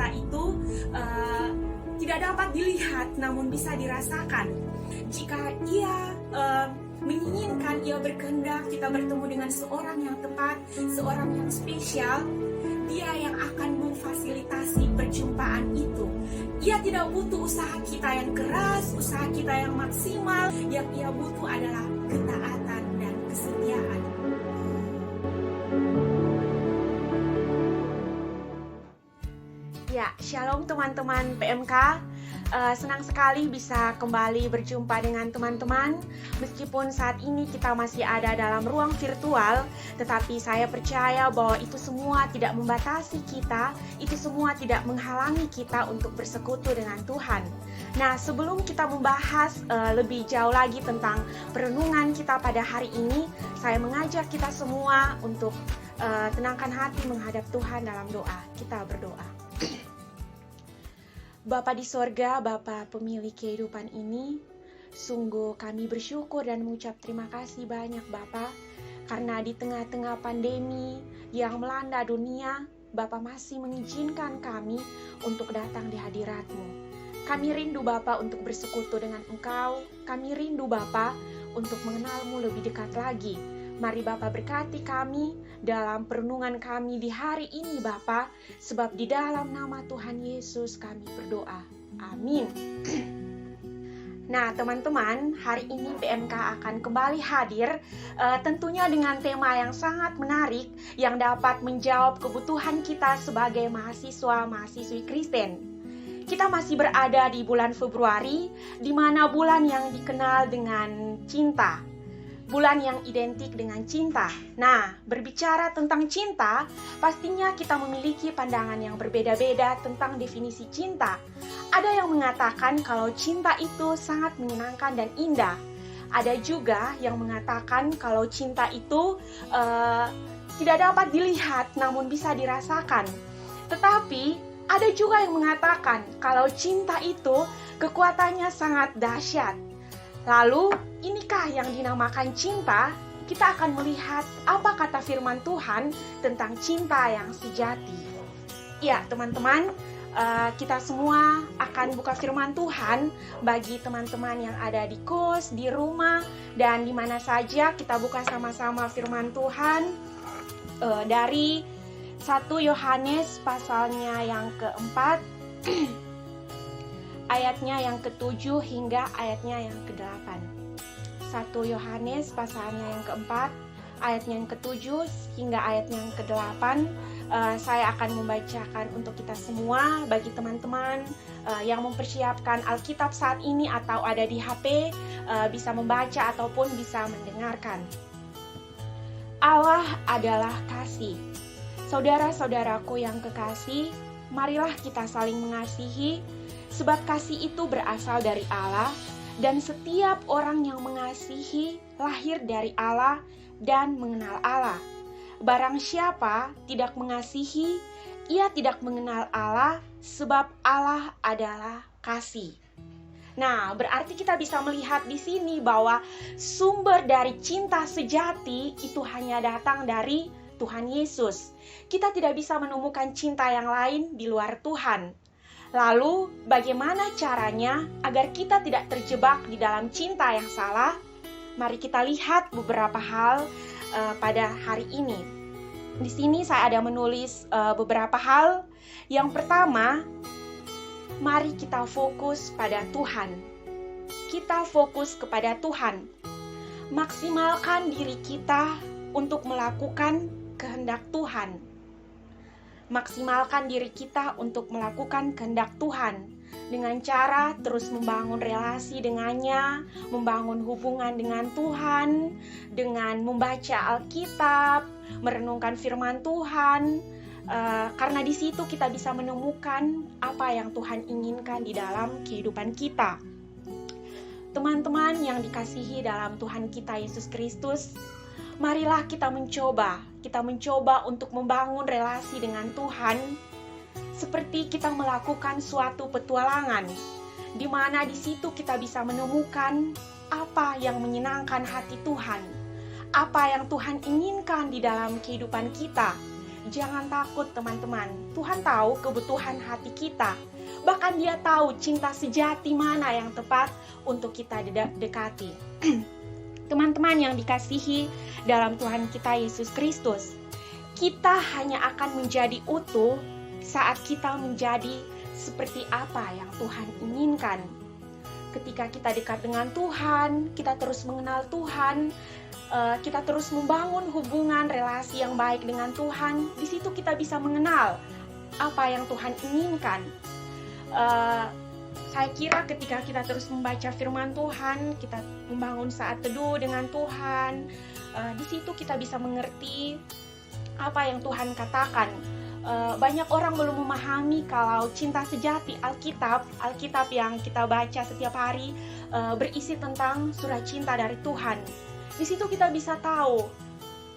cinta itu tidak dapat dilihat namun bisa dirasakan. Jika ia menginginkan, ia berkehendak kita bertemu dengan seorang yang tepat, seorang yang spesial, dia yang akan memfasilitasi perjumpaan itu. Ia tidak butuh usaha kita yang keras, usaha kita yang maksimal. Yang ia butuh adalah ketaatan dan kesetiaan. Ya, shalom teman-teman PMK. Senang sekali bisa kembali berjumpa dengan teman-teman. Meskipun saat ini kita masih ada dalam ruang virtual, tetapi saya percaya bahwa itu semua tidak membatasi kita, itu semua tidak menghalangi kita untuk bersekutu dengan Tuhan. Nah, sebelum kita membahas lebih jauh lagi tentang perenungan kita pada hari ini, saya mengajak kita semua untuk tenangkan hati menghadap Tuhan dalam doa. Kita berdoa. Bapa di sorga, Bapa pemilik kehidupan ini, sungguh kami bersyukur dan mengucap terima kasih banyak Bapa, karena di tengah-tengah pandemi yang melanda dunia, Bapa masih mengizinkan kami untuk datang di hadirat-Mu. Kami rindu Bapa untuk bersekutu dengan Engkau, kami rindu Bapa untuk mengenal-Mu lebih dekat lagi. Mari Bapa berkati kami dalam perenungan kami di hari ini Bapa, sebab di dalam nama Tuhan Yesus kami berdoa. Amin. Nah teman-teman, hari ini PMK akan kembali hadir tentunya dengan tema yang sangat menarik yang dapat menjawab kebutuhan kita sebagai mahasiswa-mahasiswi Kristen. Kita masih berada di bulan Februari, di mana bulan yang dikenal dengan cinta. Bulan yang identik dengan cinta. Nah, berbicara tentang cinta, pastinya kita memiliki pandangan yang berbeda-beda tentang definisi cinta. Ada yang mengatakan kalau cinta itu sangat menyenangkan dan indah. Ada juga yang mengatakan kalau cinta itu tidak dapat dilihat namun bisa dirasakan. Tetapi ada juga yang mengatakan kalau cinta itu kekuatannya sangat dahsyat. Lalu, inikah yang dinamakan cinta? Kita akan melihat apa kata firman Tuhan tentang cinta yang sejati. Ya, teman-teman, kita semua akan buka firman Tuhan bagi teman-teman yang ada di kos, di rumah, dan di mana saja. Kita buka sama-sama firman Tuhan dari 1 Yohanes pasalnya yang keempat, ayatnya yang ke-7 hingga ayatnya yang ke-8. 1 Yohanes pasalnya yang keempat, ayatnya yang ke-7 hingga ayatnya yang ke-8. Saya akan membacakan untuk kita semua. Bagi teman-teman yang mempersiapkan Alkitab saat ini atau ada di HP, bisa membaca ataupun bisa mendengarkan. Allah adalah kasih. Saudara-saudaraku yang kekasih, marilah kita saling mengasihi, sebab kasih itu berasal dari Allah, dan setiap orang yang mengasihi lahir dari Allah dan mengenal Allah. Barang siapa tidak mengasihi, ia tidak mengenal Allah, sebab Allah adalah kasih. Nah, berarti kita bisa melihat di sini bahwa sumber dari cinta sejati itu hanya datang dari Tuhan Yesus. Kita tidak bisa menemukan cinta yang lain di luar Tuhan. Lalu, bagaimana caranya agar kita tidak terjebak di dalam cinta yang salah? Mari kita lihat beberapa hal pada hari ini. Di sini saya ada menulis beberapa hal. Yang pertama, mari kita fokus pada Tuhan. Kita fokus kepada Tuhan. Maksimalkan diri kita untuk melakukan kehendak Tuhan. Maksimalkan diri kita untuk melakukan kehendak Tuhan dengan cara terus membangun relasi dengannya, membangun hubungan dengan Tuhan, dengan membaca Alkitab, merenungkan firman Tuhan, karena di situ kita bisa menemukan apa yang Tuhan inginkan di dalam kehidupan kita. Teman-teman yang dikasihi dalam Tuhan kita Yesus Kristus, marilah kita mencoba untuk membangun relasi dengan Tuhan seperti kita melakukan suatu petualangan, di mana di situ kita bisa menemukan apa yang menyenangkan hati Tuhan, apa yang Tuhan inginkan di dalam kehidupan kita, jangan takut teman-teman. Tuhan tahu kebutuhan hati kita. Bahkan Dia tahu cinta sejati mana yang tepat untuk kita dekati. Teman-teman yang dikasihi dalam Tuhan kita Yesus Kristus, kita hanya akan menjadi utuh saat kita menjadi seperti apa yang Tuhan inginkan. Ketika kita dekat dengan Tuhan, kita terus mengenal Tuhan, kita terus membangun hubungan relasi yang baik dengan Tuhan. Di situ kita bisa mengenal apa yang Tuhan inginkan. Saya kira ketika kita terus membaca firman Tuhan, kita membangun saat teduh dengan Tuhan, di situ kita bisa mengerti apa yang Tuhan katakan. Banyak orang belum memahami kalau cinta sejati Alkitab yang kita baca setiap hari berisi tentang surat cinta dari Tuhan. Di situ kita bisa tahu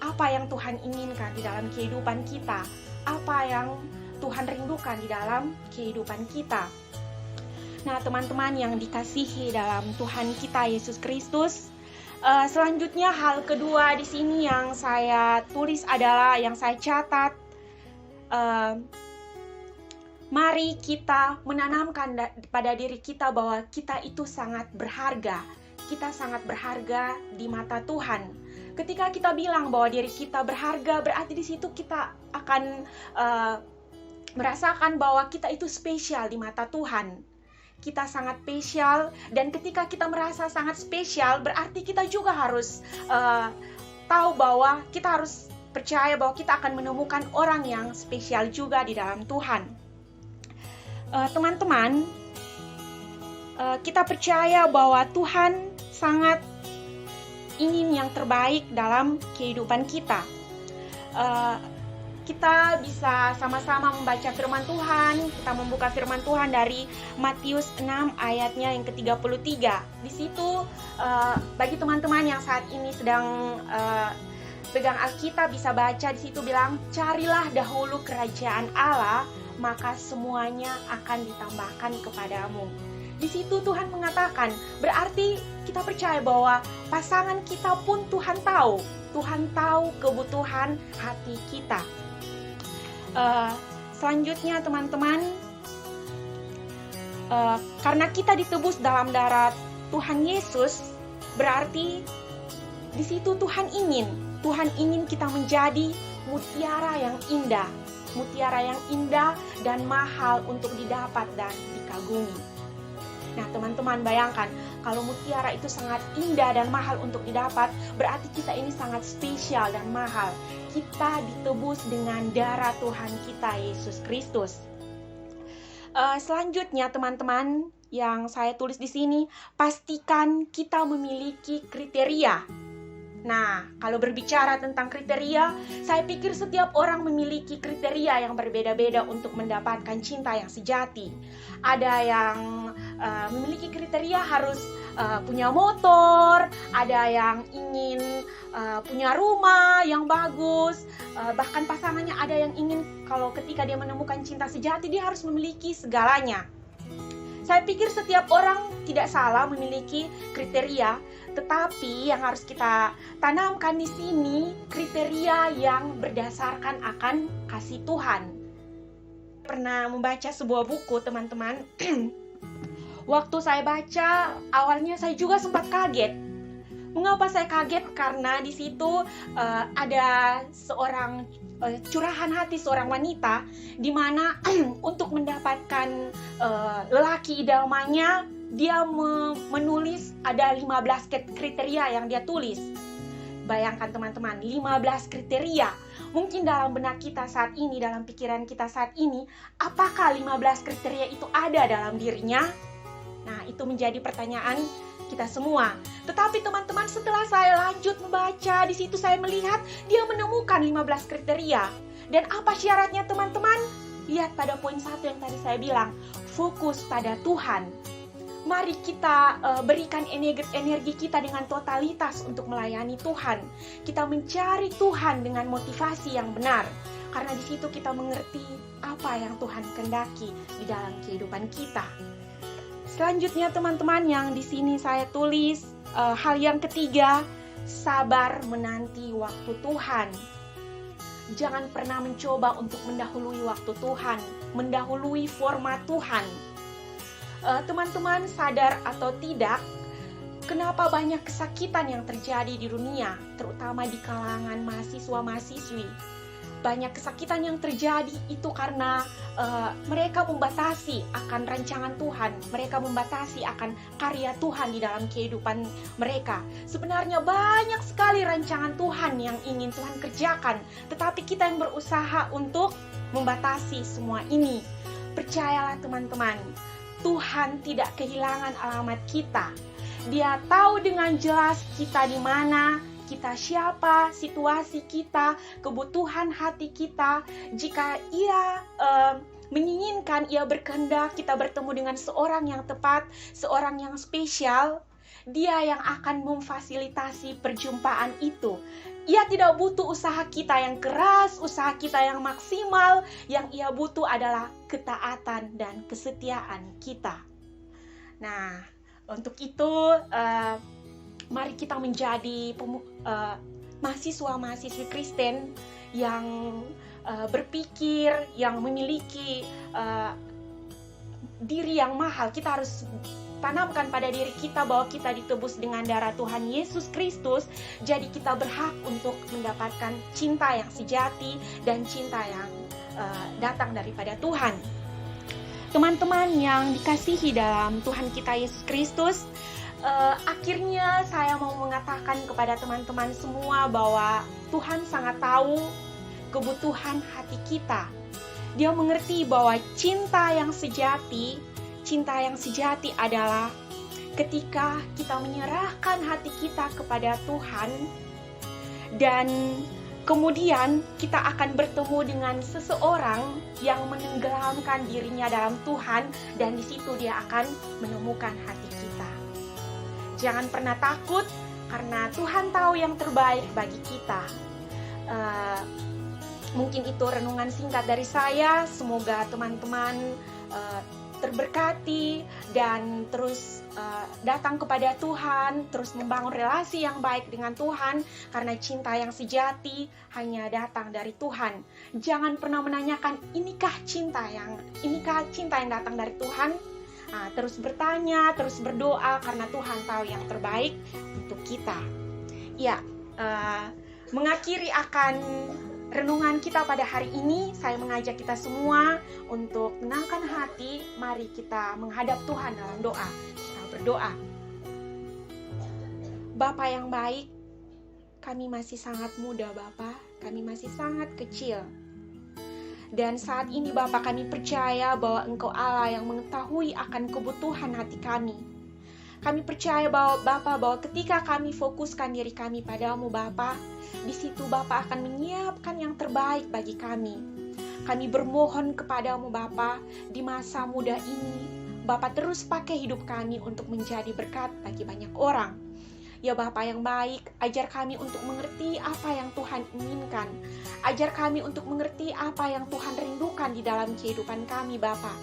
apa yang Tuhan inginkan di dalam kehidupan kita, apa yang Tuhan rindukan di dalam kehidupan kita. Nah, teman-teman yang dikasihi dalam Tuhan kita Yesus Kristus, selanjutnya hal kedua di sini yang saya tulis adalah, yang saya catat, mari kita menanamkan pada diri kita bahwa kita itu sangat berharga. Kita sangat berharga di mata Tuhan. Ketika kita bilang bahwa diri kita berharga, berarti di situ kita akan merasakan bahwa kita itu spesial di mata Tuhan. Kita sangat spesial, dan ketika kita merasa sangat spesial, berarti kita juga harus tahu bahwa kita harus percaya bahwa kita akan menemukan orang yang spesial juga di dalam Tuhan. Teman-teman, kita percaya bahwa Tuhan sangat ingin yang terbaik dalam kehidupan kita. Kita bisa sama-sama membaca firman Tuhan. Kita membuka firman Tuhan dari Matius 6 ayatnya yang ke-33. Di situ bagi teman-teman yang saat ini sedang pegang Alkitab bisa baca, di situ bilang, carilah dahulu kerajaan Allah, maka semuanya akan ditambahkan kepadamu. Di situ Tuhan mengatakan, berarti kita percaya bahwa pasangan kita pun Tuhan tahu. Tuhan tahu kebutuhan hati kita. Selanjutnya teman-teman, karena kita ditebus dalam darah Tuhan Yesus, berarti di situ Tuhan ingin kita menjadi mutiara yang indah dan mahal untuk didapat dan dikagumi. Nah, teman-teman bayangkan, kalau mutiara itu sangat indah dan mahal untuk didapat, berarti kita ini sangat spesial dan mahal. Kita ditebus dengan darah Tuhan kita Yesus Kristus. Selanjutnya, teman-teman yang saya tulis di sini, pastikan kita memiliki kriteria. Nah, kalau berbicara tentang kriteria, saya pikir setiap orang memiliki kriteria yang berbeda-beda untuk mendapatkan cinta yang sejati. Ada yang memiliki kriteria harus punya motor, ada yang ingin punya rumah yang bagus, bahkan pasangannya ada yang ingin kalau ketika dia menemukan cinta sejati, dia harus memiliki segalanya. Saya pikir setiap orang tidak salah memiliki kriteria, tetapi yang harus kita tanamkan di sini kriteria yang berdasarkan akan kasih Tuhan. Pernah membaca sebuah buku, teman-teman. Waktu saya baca, awalnya saya juga sempat kaget. Mengapa saya kaget? Karena di situ ada seorang curahan hati seorang wanita, di mana untuk mendapatkan lelaki idamannya, dia menulis ada 15 kriteria yang dia tulis. Bayangkan teman-teman, 15 kriteria. Mungkin dalam benak kita saat ini, dalam pikiran kita saat ini, apakah 15 kriteria itu ada dalam dirinya? Nah, itu menjadi pertanyaan kita semua. Tetapi teman-teman, setelah saya lanjut membaca, di situ saya melihat dia menemukan 15 kriteria. Dan apa syaratnya teman-teman? Lihat pada poin 1 yang tadi saya bilang, fokus pada Tuhan. Mari kita berikan energi kita dengan totalitas untuk melayani Tuhan. Kita mencari Tuhan dengan motivasi yang benar. Karena di situ kita mengerti apa yang Tuhan kehendaki di dalam kehidupan kita. Selanjutnya teman-teman, yang di sini saya tulis hal yang ketiga, sabar menanti waktu Tuhan. Jangan pernah mencoba untuk mendahului waktu Tuhan, mendahului format Tuhan. Teman-teman sadar atau tidak, kenapa banyak kesakitan yang terjadi di dunia, terutama di kalangan mahasiswa-mahasiswi. Banyak kesakitan yang terjadi itu karena mereka membatasi akan rancangan Tuhan, mereka membatasi akan karya Tuhan di dalam kehidupan mereka. Sebenarnya banyak sekali rancangan Tuhan yang ingin Tuhan kerjakan, tetapi kita yang berusaha untuk membatasi semua ini. Percayalah teman-teman, Tuhan tidak kehilangan alamat kita. Dia tahu dengan jelas kita di mana, kita siapa, situasi kita, kebutuhan hati kita. Jika Ia menginginkan, Ia berkehendak kita bertemu dengan seorang yang tepat, seorang yang spesial, Dia yang akan memfasilitasi perjumpaan itu. Ia tidak butuh usaha kita yang keras, usaha kita yang maksimal. Yang Ia butuh adalah ketaatan dan kesetiaan kita. Nah, untuk itu mari kita menjadi mahasiswa-mahasiswi Kristen yang berpikir, yang memiliki diri yang mahal. Kita harus tanamkan pada diri kita bahwa kita ditebus dengan darah Tuhan Yesus Kristus. Jadi kita berhak untuk mendapatkan cinta yang sejati dan cinta yang datang daripada Tuhan. Teman-teman yang dikasihi dalam Tuhan kita Yesus Kristus, akhirnya saya mau mengatakan kepada teman-teman semua bahwa Tuhan sangat tahu kebutuhan hati kita. Dia mengerti bahwa cinta yang sejati adalah ketika kita menyerahkan hati kita kepada Tuhan, dan kemudian kita akan bertemu dengan seseorang yang menenggelamkan dirinya dalam Tuhan, dan di situ dia akan menemukan hati kita. Jangan pernah takut, karena Tuhan tahu yang terbaik bagi kita. Mungkin itu renungan singkat dari saya. Semoga teman-teman terberkati dan terus datang kepada Tuhan, terus membangun relasi yang baik dengan Tuhan, karena cinta yang sejati hanya datang dari Tuhan. Jangan pernah menanyakan, inikah cinta yang datang dari Tuhan? Terus bertanya, terus berdoa, karena Tuhan tahu yang terbaik untuk kita. Ya, mengakhiri akan renungan kita pada hari ini, saya mengajak kita semua untuk menangkan hati. Mari kita menghadap Tuhan dalam doa. Kita berdoa. Bapa yang baik, kami masih sangat muda Bapa, kami masih sangat kecil. Dan saat ini Bapa, kami percaya bahwa Engkau Allah yang mengetahui akan kebutuhan hati kami. Kami percaya bahwa ketika kami fokuskan diri kami padamu Bapa, di situ Bapa akan menyiapkan yang terbaik bagi kami. Kami bermohon kepadamu Bapa, di masa muda ini, Bapa terus pakai hidup kami untuk menjadi berkat bagi banyak orang. Ya Bapa yang baik, ajar kami untuk mengerti apa yang Tuhan inginkan. Ajar kami untuk mengerti apa yang Tuhan rindukan di dalam kehidupan kami Bapa.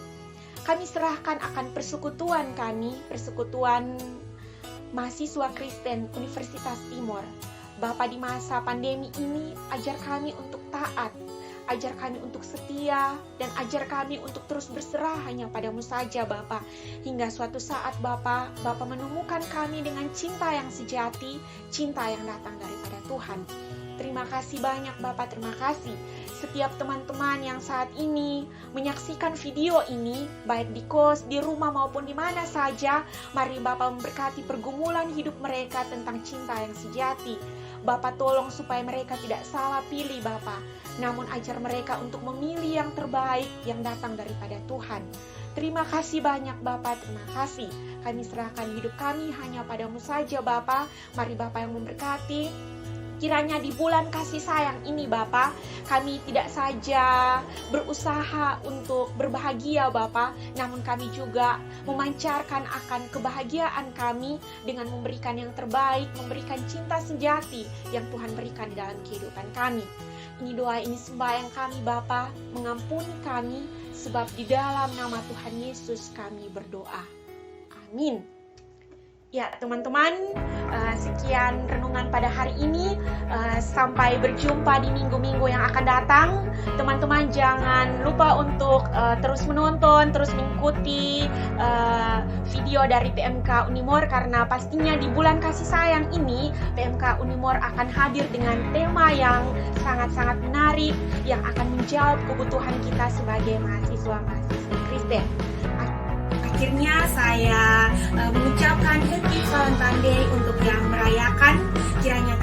Kami serahkan akan persekutuan kami, persekutuan mahasiswa Kristen Universitas Timor. Bapa, di masa pandemi ini, ajar kami untuk taat, ajar kami untuk setia, dan ajar kami untuk terus berserah hanya padamu saja Bapa. Hingga suatu saat Bapa menemukan kami dengan cinta yang sejati, cinta yang datang daripada Tuhan. Terima kasih banyak Bapa, terima kasih. Setiap teman-teman yang saat ini menyaksikan video ini, baik di kos, di rumah maupun di mana saja, mari Bapa memberkati pergumulan hidup mereka tentang cinta yang sejati. Bapa tolong supaya mereka tidak salah pilih Bapa, namun ajar mereka untuk memilih yang terbaik yang datang daripada Tuhan. Terima kasih banyak Bapa, terima kasih. Kami serahkan hidup kami hanya padamu saja Bapa. Mari Bapa yang memberkati. Kiranya di bulan kasih sayang ini Bapa, kami tidak saja berusaha untuk berbahagia Bapa, namun kami juga memancarkan akan kebahagiaan kami dengan memberikan yang terbaik, memberikan cinta sejati yang Tuhan berikan dalam kehidupan kami. Ini doa, ini sembahyang kami Bapa, mengampuni kami, sebab di dalam nama Tuhan Yesus kami berdoa. Amin. Ya, teman-teman, sekian renungan pada hari ini. Sampai berjumpa di minggu-minggu yang akan datang. Teman-teman jangan lupa untuk terus menonton, terus mengikuti video dari PMK Unimor, karena pastinya di bulan kasih sayang ini PMK Unimor akan hadir dengan tema yang sangat-sangat menarik yang akan menjawab kebutuhan kita sebagai mahasiswa-mahasiswi Kristen. Akhirnya saya mengucapkan Happy Valentine Day untuk yang merayakan. Kiranya